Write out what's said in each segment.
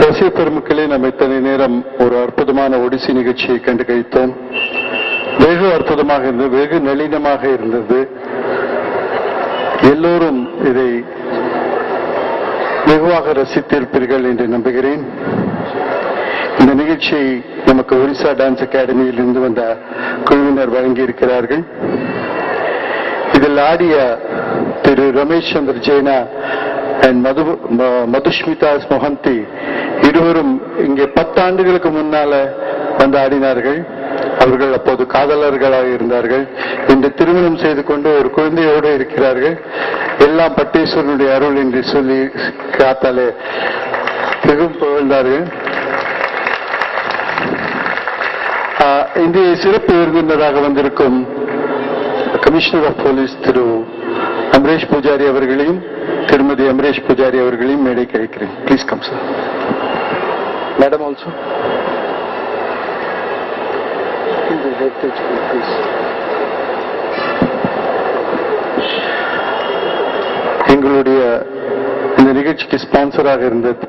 ரசிக பெருமக்களே, நம்ம இத்தனை நேரம் ஒரு அற்புதமான ஒடிசி நிகழ்ச்சியை கண்டு கழித்தோம். வெகு அற்புதமாக இருந்தது, வெகு நளினமாக இருந்தது. எல்லோரும் இதை வெகுவாக ரசித்திருப்பீர்கள் என்று நம்புகிறேன். இந்த நிகழ்ச்சியை நமக்கு ஒரிசா டான்ஸ் அகாடமியில் இருந்து வந்த குழுவினர் வழங்கியிருக்கிறார்கள். இதில் ஆடிய திரு ரமேஷ் சந்திர ஜெயினா அண்ட் மதுஷ்மிதா மொஹந்தி இருவரும் இங்கே 10 ஆண்டுகளுக்கு முன்னால வந்து ஆடினார்கள். அவர்கள் அப்போது காதலர்களாக இருந்தார்கள். இன்று திருமணம் செய்து கொண்டு ஒரு குழந்தையோடு இருக்கிறார்கள். எல்லாம் பட்டேஸ்வரனுடைய அருள் என்று சொல்லி காத்தாலே மிகவும் புகழ்ந்தார்கள். இன்றைய சிறப்பு விருந்தினராக வந்திருக்கும் கமிஷனர் ஆஃப் போலீஸ் திரு அமரேஷ் பூஜாரி அவர்களையும் திருமதி அமரேஷ் பூஜாரி அவர்களையும் மேடை கிடைக்கிறேன். Please come sir. Madam also எங்களுடைய இந்த நிகழ்ச்சிக்கு ஸ்பான்சராக இருந்தது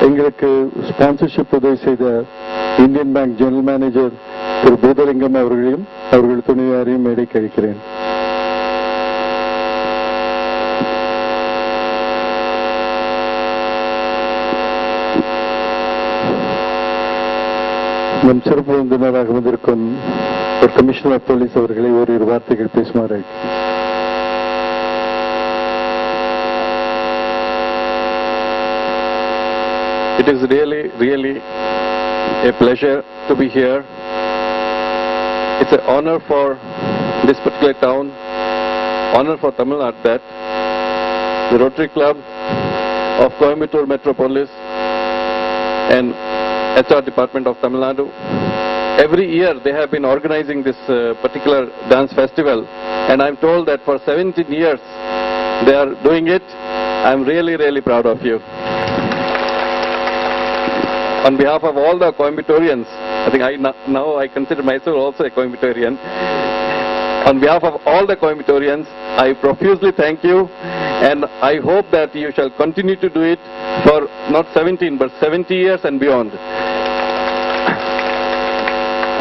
எங்களுக்கு ஸ்பான்சர்ஷிப் உதவி செய்த இந்தியன் பேங்க் ஜெனரல் மேனேஜர் திரு பூதலிங்கம் அவர்களையும் அவர்கள் துணையாரையும் மேடை கழிக்கிறேன். நம் சிறப்பு விருந்தினராக வந்திருக்கும் ஒரு கமிஷனர் ஆஃப் போலீஸ் அவர்களை ஓரிரு வார்த்தைகள் பேசுமாறு. It is really a pleasure to be here. It's an honor for this particular town, honor for Tamil Nadu that the Rotary Club of Coimbatore Metropolis and HR Department of Tamil Nadu, every year they have been organizing this particular dance festival, and I'm told that for 17 years they are doing it. I'm really proud of you. On behalf of all the Coimbatorians, I think now I consider myself also a Coimbatorian. On behalf of all the Coimbatorians, I profusely thank you, and I hope that you shall continue to do it for not 17 but 70 years and beyond.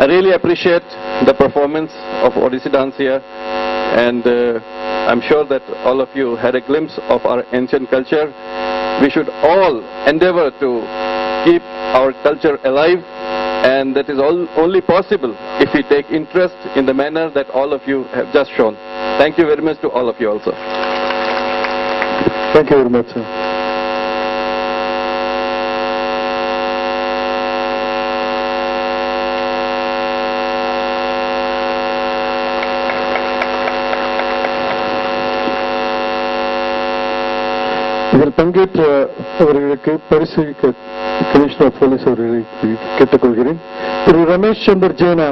I really appreciate the performance of Odissi dance here, and I'm sure that all of you had a glimpse of our ancient culture. We should all endeavor to keep our culture alive, and that is only possible if we take interest in the manner that all of you have just shown. Thank you very much to all of you also. Thank you very much, sir. இதில் பங்கேற்ற அவர்களுக்கு பரிசீலிக்க commissioner of police அவர்களை கேட்டுக்கொள்கிறேன். திரு ரமேஷ் சந்திர ஜெயினா,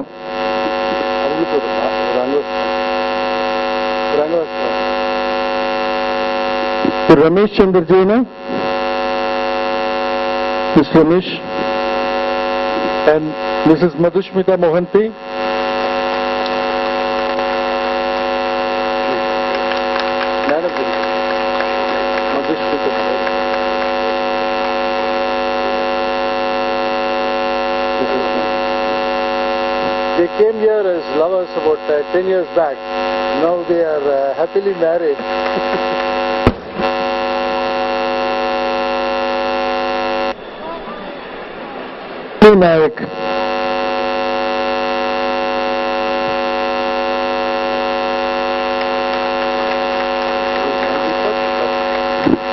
திரு Ramesh Chandra Jena, miss Ramesh and Mrs. Madhushmita Mohanty. They came here as lovers about 10 years back. Now they are happily married. Vijay Nayak.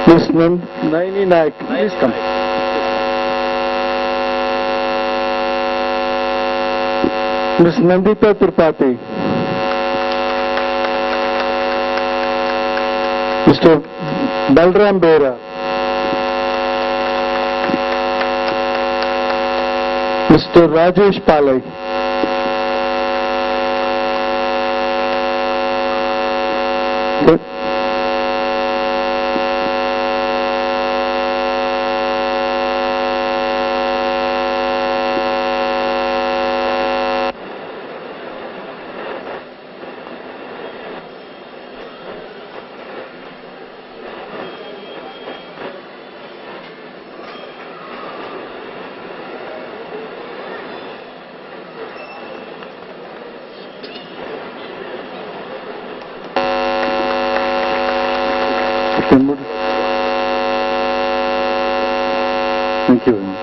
Miss Naini Nayak, please come. Miss Nandita Tripathi. Mr. Balram Bera. Mr. Rajesh Palai. Good. Thank you very much.